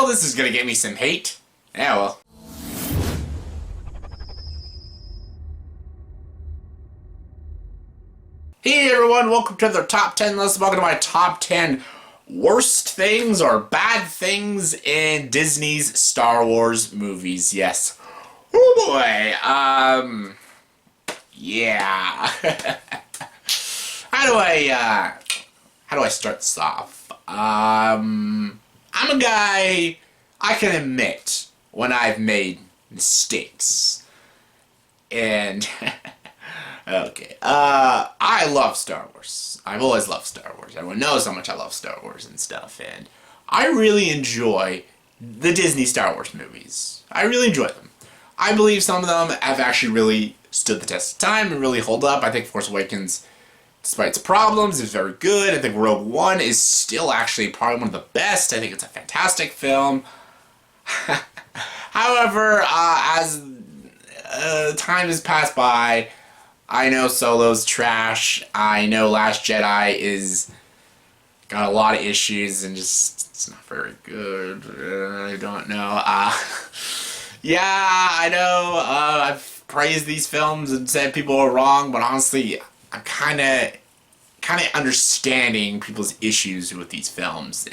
title, this is gonna get me some hate. Yeah, well. Hey everyone, welcome to the top 10 list. Welcome to my top 10 worst things or bad things in Disney's Star Wars movies. Yes. Oh boy. Yeah. How do I start this off? I'm a guy, I can admit when I've made mistakes. And okay. I love Star Wars. I've always loved Star Wars. Everyone knows how much I love Star Wars and stuff. And I really enjoy the Disney Star Wars movies. I really enjoy them. I believe some of them have actually really stood the test of time and really hold up. I think Force Awakens, despite its problems, is very good. I think Rogue One is still actually probably one of the best. I think it's a fantastic film. However, as time has passed by, I know Solo's trash. I know Last Jedi is got a lot of issues and just it's not very good. I don't know. Yeah, I know. I've praised these films and said people are wrong, but honestly, I'm kind of understanding people's issues with these films.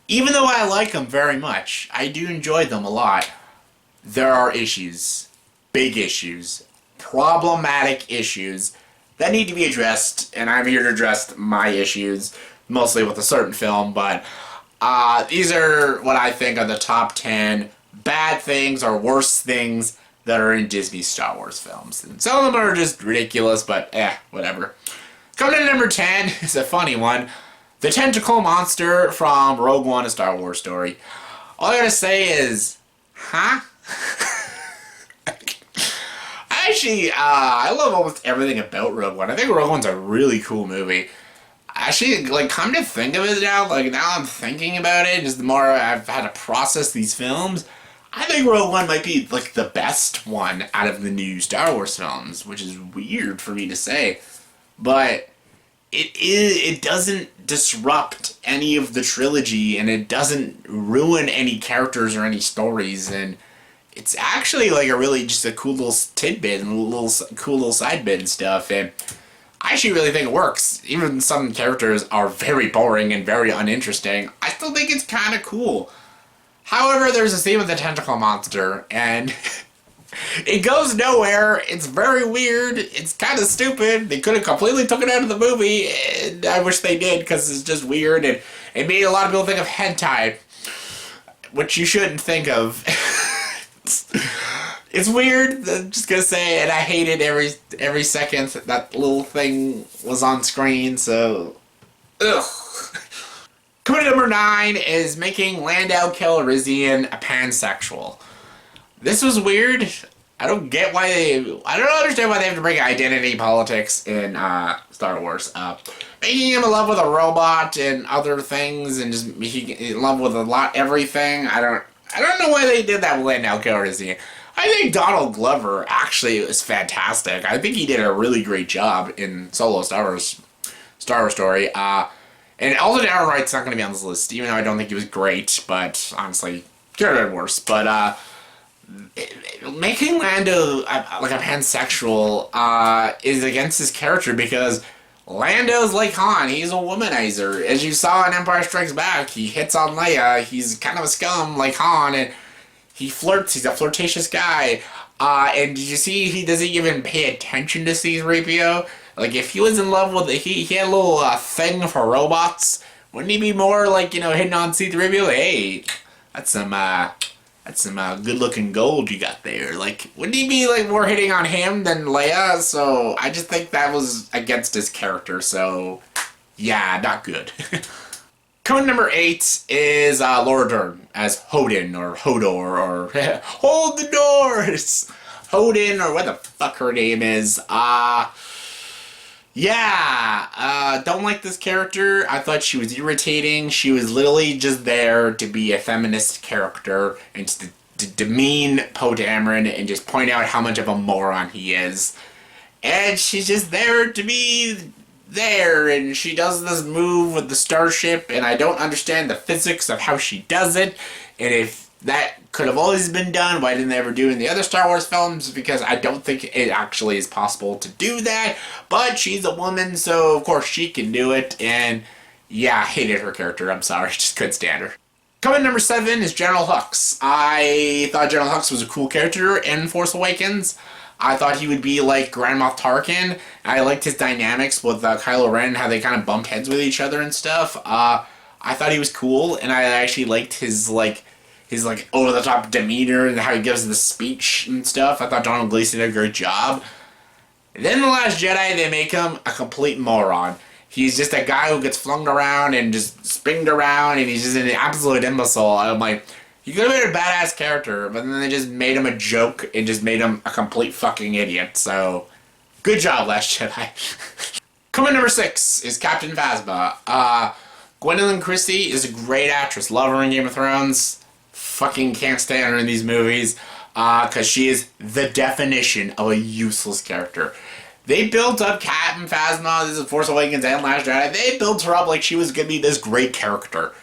Even though I like them very much, I do enjoy them a lot. There are issues, big issues, problematic issues that need to be addressed, and I'm here to address my issues, mostly with a certain film, but these are what I think are the top 10 bad things or worst things that are in Disney Star Wars films. And some of them are just ridiculous, but whatever. Coming in at number 10 is a funny one. The tentacle monster from Rogue One: A Star Wars Story. All I gotta say is, huh? Actually, I love almost everything about Rogue One. I think Rogue One's a really cool movie. Actually, come to think of it now, now I'm thinking about it, just the more I've had to process these films, I think Rogue One might be, the best one out of the new Star Wars films, which is weird for me to say. But it doesn't disrupt any of the trilogy, and it doesn't ruin any characters or any stories, and it's actually a really just a cool little tidbit and cool little side bit and stuff, and I actually really think it works. Even some characters are very boring and very uninteresting, I still think it's kind of cool. However, there's a scene with the tentacle monster, and it goes nowhere. It's very weird. It's kind of stupid. They could have completely took it out of the movie, and I wish they did, because it's just weird, and it made a lot of people think of hentai, which you shouldn't think of. It's weird, I'm just gonna say, and I hated every second that little thing was on screen, so ugh. Coming to number 9 is making Lando Calrissian a pansexual. This was weird. I don't understand why they have to bring identity politics in Star Wars. Making him in love with a robot and other things, and just making in love with everything. I don't know why they did that with Lando Calrissian. I think Donald Glover actually was fantastic. I think he did a really great job in Solo Star Wars Story. And Alden Ehrenreit's not going to be on this list, even though I don't think he was great, but honestly, could have been worse. But making Lando a pansexual is against his character, because Lando's like Han. He's a womanizer. As you saw in Empire Strikes Back, he hits on Leia. He's kind of a scum like Han, and he flirts. He's a flirtatious guy. And did you see he doesn't even pay attention to C-3PO? If he was in love with he had a little thing for robots, wouldn't he be more hitting on C-3PO? Hey, that's some good-looking gold you got there. Wouldn't he be more hitting on him than Leia? So I just think that was against his character. So yeah, not good. Coming number 8 is Laura Dern as Odin or Hodor or hold the doors, Odin or what the fuck her name is. Don't like this character. I thought she was irritating. She was literally just there to be a feminist character and to demean Poe Dameron and just point out how much of a moron he is. And she's just there to be there, and she does this move with the starship, and I don't understand the physics of how she does it, and if that could have always been done, why didn't they ever do it in the other Star Wars films? Because I don't think it actually is possible to do that, but she's a woman, so of course she can do it, and yeah, I hated her character, I'm sorry, just couldn't stand her. Coming number 7 is General Hux. I thought General Hux was a cool character in Force Awakens. I thought he would be like Grand Moff Tarkin. I liked his dynamics with Kylo Ren, how they kind of bumped heads with each other and stuff. I thought he was cool, and I actually liked his over-the-top demeanor and how he gives the speech and stuff. I thought Donald Gleason did a great job. And then in The Last Jedi, they make him a complete moron. He's just a guy who gets flung around and just spinged around, and he's just an absolute imbecile. I'm like, he could have been a badass character, but then they just made him a joke and just made him a complete fucking idiot. So, good job, Last Jedi. Coming number 6 is Captain Phasma. Gwendolyn Christie is a great actress. Love her in Game of Thrones. Fucking can't stand her in these movies. Because she is the definition of a useless character. They built up Captain Phasma, this is Force Awakens and Last Jedi, they built her up like she was going to be this great character.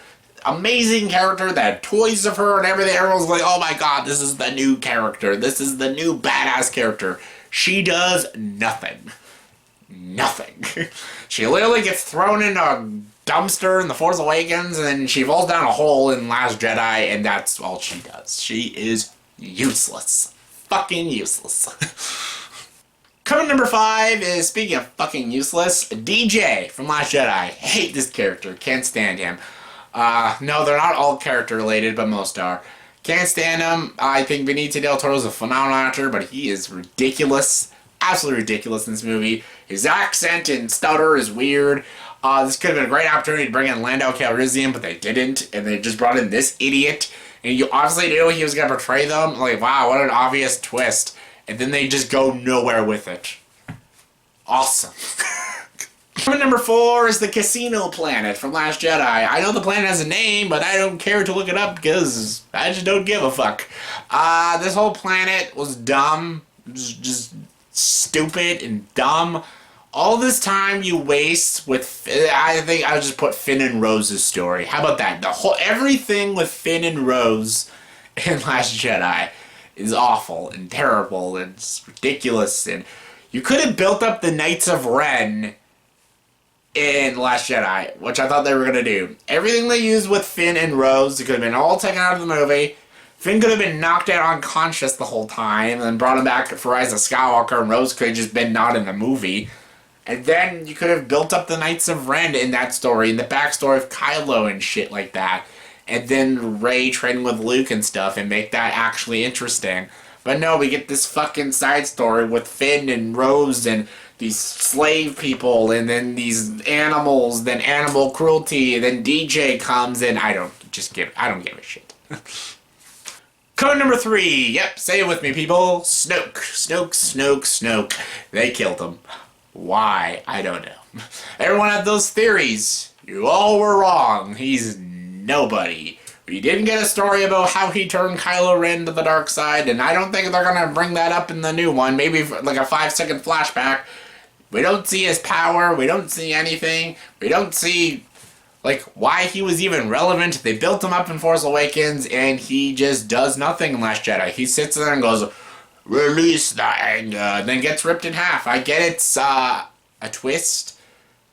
Amazing character that had toys of her and everything. Everyone was like, oh my god, this is the new character. This is the new badass character. She does nothing. Nothing. She literally gets thrown in a dumpster in The Force Awakens and then she falls down a hole in Last Jedi and that's all she does. She is useless. Fucking useless. Coming number 5 is, speaking of fucking useless, DJ from Last Jedi. Hate this character. Can't stand him. No, they're not all character related, but most are. Can't stand him. I think Benicio del Toro is a phenomenal actor, but he is ridiculous. Absolutely ridiculous in this movie. His accent and stutter is weird. This could have been a great opportunity to bring in Lando Calrissian, but they didn't, and they just brought in this idiot. And you obviously knew he was going to portray them. Like, wow, what an obvious twist. And then they just go nowhere with it. Awesome. Number 4 is the Casino Planet from Last Jedi. I know the planet has a name, but I don't care to look it up because I just don't give a fuck. This whole planet was dumb. Just stupid and dumb. All this time you waste with, I think I'll just put Finn and Rose's story. How about that? Everything with Finn and Rose in Last Jedi is awful and terrible and it's ridiculous, and you could have built up the Knights of Ren in Last Jedi, which I thought they were going to do. Everything they used with Finn and Rose, it could have been all taken out of the movie. Finn could have been knocked out unconscious the whole time and then brought him back for Rise of Skywalker, and Rose could have just been not in the movie. And then you could have built up the Knights of Ren in that story, and the backstory of Kylo and shit like that. And then Rey training with Luke and stuff and make that actually interesting. But no, we get this fucking side story with Finn and Rose and these slave people and then these animals, then animal cruelty, and then DJ comes and I don't give a shit. Code number 3. Yep, say it with me, people. Snoke. Snoke, Snoke, Snoke. They killed him. Why? I don't know. Everyone had those theories. You all were wrong. He's nobody. We didn't get a story about how he turned Kylo Ren to the dark side, and I don't think they're gonna bring that up in the new one. Maybe like a 5-second flashback. We don't see his power. We don't see anything. We don't see like why he was even relevant. They built him up in Force Awakens, and he just does nothing in Last Jedi. He sits there and goes, "Release the anger," then gets ripped in half. I get it's a twist.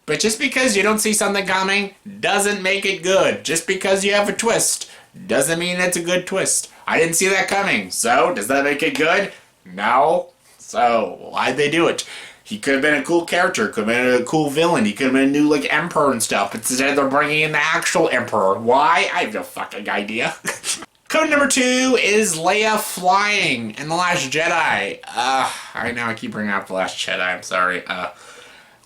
But just because you don't see something coming doesn't make it good. Just because you have a twist doesn't mean it's a good twist. I didn't see that coming, so does that make it good? No. So why'd they do it? He could have been a cool character, could have been a cool villain, he could have been a new like emperor and stuff, but instead they're bringing in the actual emperor. Why? I have no fucking idea. Code number 2 is Leia flying in The Last Jedi. I know I keep bringing up The Last Jedi, I'm sorry.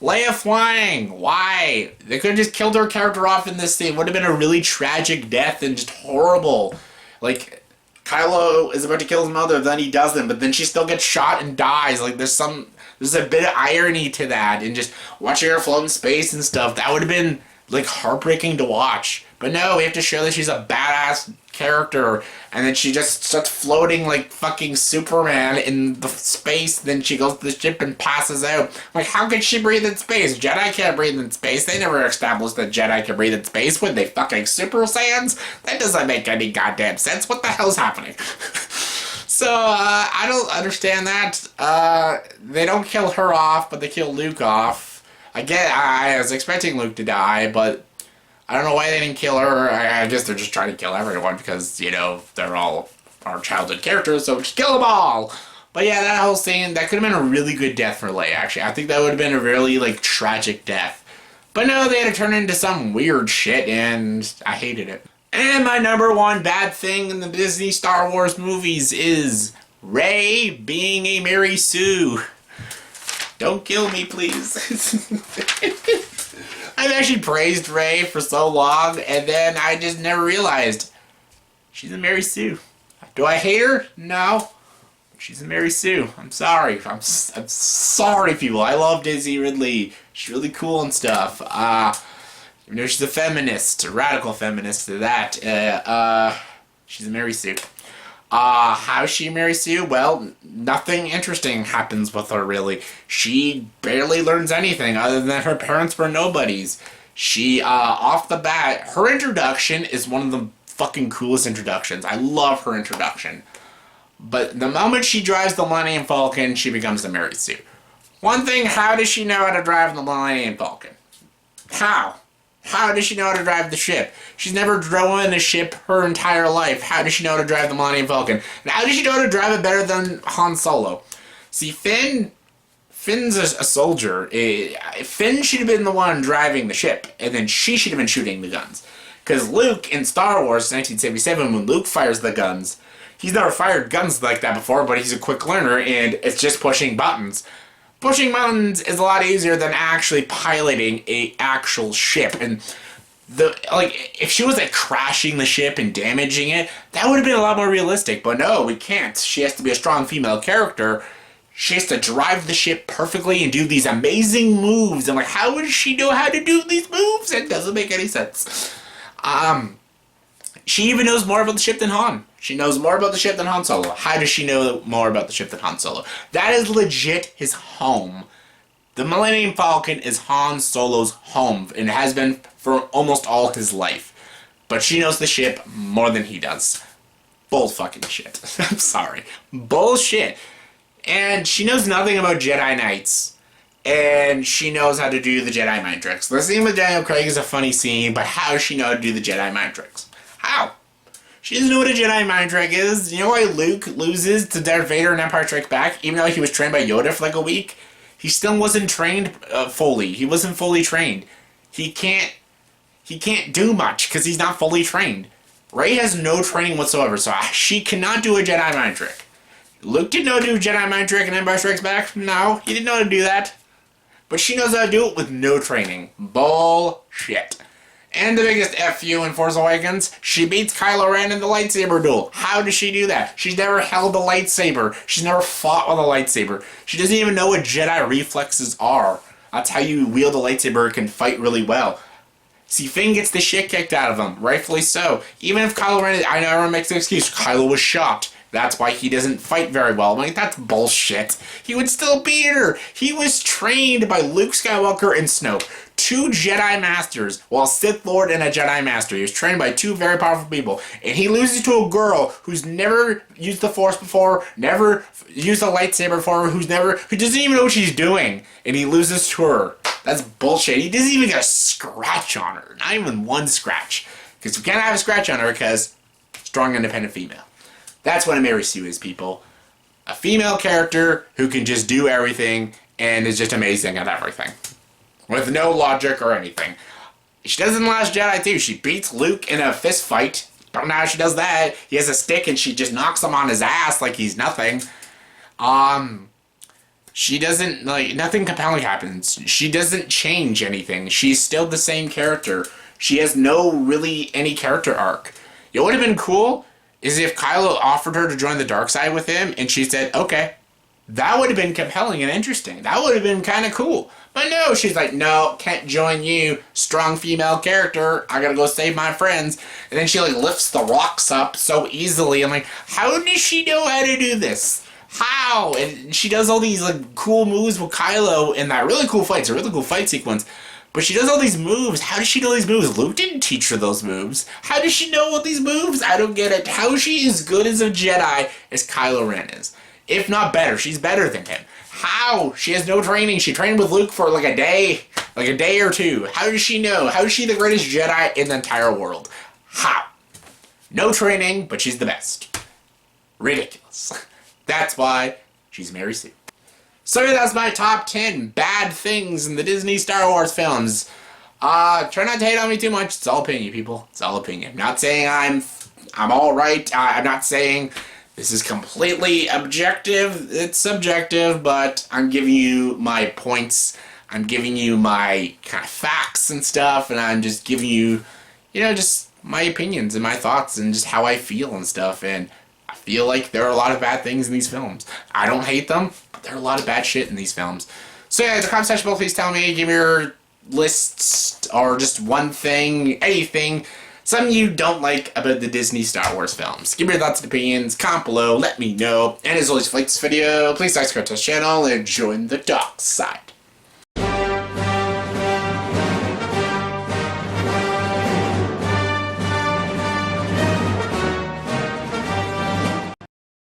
Leia flying. Why? They could have just killed her character off in this thing. It would have been a really tragic death and just horrible. Like, Kylo is about to kill his mother, then he doesn't, but then she still gets shot and dies. Like, there's a bit of irony to that, and just watching her float in space and stuff, that would have been, like, heartbreaking to watch. But no, we have to show that she's a badass character, and then she just starts floating like fucking Superman in the space, then she goes to the ship and passes out. Like, how could she breathe in space? Jedi can't breathe in space. They never established that Jedi can breathe in space. When they fucking Super Saiyans? That doesn't make any goddamn sense. What the hell's happening? So, I don't understand that. They don't kill her off, but they kill Luke off. I was expecting Luke to die, but I don't know why they didn't kill her. I guess they're just trying to kill everyone because, you know, they're all our childhood characters, so just kill them all! But yeah, that whole scene, that could have been a really good death for Leia, actually. I think that would have been a really, like, tragic death. But no, they had to turn into some weird shit, and I hated it. And my number one bad thing in the Disney Star Wars movies is Rey being a Mary Sue. Don't kill me, please. I've actually praised Rey for so long, and then I just never realized she's a Mary Sue. Do I hate her? No. She's a Mary Sue. I'm sorry. I'm sorry, people. I love Daisy Ridley. She's really cool and stuff. You know, she's a feminist, a radical feminist to that. She's a Mary Sue. How is she a Mary Sue? Well, nothing interesting happens with her, really. She barely learns anything other than her parents were nobodies. She, off the bat, her introduction is one of the fucking coolest introductions. I love her introduction. But the moment she drives the Millennium Falcon, she becomes the Mary Sue. One thing, how does she know how to drive the Millennium Falcon? How? How does she know how to drive the ship? She's never driven a ship her entire life. How does she know how to drive the Millennium Falcon? And how does she know how to drive it better than Han Solo? See, Finn's a soldier. Finn should have been the one driving the ship, and then she should have been shooting the guns. Because Luke, in Star Wars 1977, when Luke fires the guns, he's never fired guns like that before, but he's a quick learner, and it's just pushing buttons. Pushing buttons is a lot easier than actually piloting a actual ship. And if she was like crashing the ship and damaging it, that would have been a lot more realistic. But no, we can't. She has to be a strong female character. She has to drive the ship perfectly and do these amazing moves. And like, how would she know how to do these moves? It doesn't make any sense. She even knows more about the ship than Han. She knows more about the ship than Han Solo. How does she know more about the ship than Han Solo? That is legit his home. The Millennium Falcon is Han Solo's home, and it has been for almost all his life. But she knows the ship more than he does. Bull fucking shit. I'm sorry. Bullshit. And she knows nothing about Jedi Knights. And she knows how to do the Jedi mind tricks. The scene with Daniel Craig is a funny scene, but how does she know how to do the Jedi mind tricks? How? She doesn't know what a Jedi mind trick is. You know why Luke loses to Darth Vader in Empire Strikes Back? Even though he was trained by Yoda for like a week, he still wasn't trained fully. He wasn't fully trained. He can't do much because he's not fully trained. Rey has no training whatsoever, so she cannot do a Jedi mind trick. Luke didn't know how to do a Jedi mind trick in Empire Strikes Back. No, he didn't know how to do that. But she knows how to do it with no training. Bullshit. And the biggest FU in Force Awakens, she beats Kylo Ren in the lightsaber duel. How does she do that? She's never held a lightsaber. She's never fought with a lightsaber. She doesn't even know what Jedi reflexes are. That's how you wield a lightsaber and can fight really well. See, Finn gets the shit kicked out of him, rightfully so. Even if Kylo Ren, I know everyone makes an excuse, Kylo was shot. That's why he doesn't fight very well. I'm like, that's bullshit. He would still beat her. He was trained by Luke Skywalker and Snoke. Two Jedi Masters, well, a Sith Lord and a Jedi Master. He was trained by two very powerful people. And he loses to a girl who's never used the Force before, never used a lightsaber before, who doesn't even know what she's doing. And he loses to her. That's bullshit. He doesn't even get a scratch on her. Not even one scratch. Because we can't have a scratch on her because strong, independent female. That's what a Mary Sue is, people. A female character who can just do everything and is just amazing at everything. With no logic or anything. She does it in The Last Jedi too. She beats Luke in a fist fight. Don't know how she does that. He has a stick and she just knocks him on his ass like he's nothing. She doesn't, nothing compelling happens. She doesn't change anything. She's still the same character. She has no really any character arc. It would have been cool is if Kylo offered her to join the dark side with him and she said, okay. That would have been compelling and interesting. That would have been kind of cool. But no, she's like, no, can't join you. Strong female character. I gotta go save my friends. And then she like lifts the rocks up so easily. I'm like, how does she know how to do this? How? And she does all these like cool moves with Kylo in that really cool fight. It's a really cool fight sequence. But she does all these moves. How does she know these moves? Luke didn't teach her those moves. How does she know all these moves? I don't get it. How is she as good as a Jedi as Kylo Ren is? If not better, she's better than him. How? She has no training. She trained with Luke for like a day or two. How does she know? How is she the greatest Jedi in the entire world? How? No training, but she's the best. Ridiculous. That's why she's Mary Sue. So that's my top 10 bad things in the Disney Star Wars films. Try not to hate on me too much. It's all opinion, people. It's all opinion. I'm not saying I'm all right. I'm not saying this is completely objective. It's subjective, but I'm giving you my points. I'm giving you my kind of facts and stuff, and I'm just giving you, just my opinions and my thoughts and just how I feel and stuff. And I feel like there are a lot of bad things in these films. I don't hate them, but there are a lot of bad shit in these films. So yeah, in the comment section below, please tell me, give me your lists or just one thing, anything, something you don't like about the Disney Star Wars films. Give me your thoughts and opinions, comment below, let me know. And as always, if you like this video, please subscribe to this channel and join the dark side.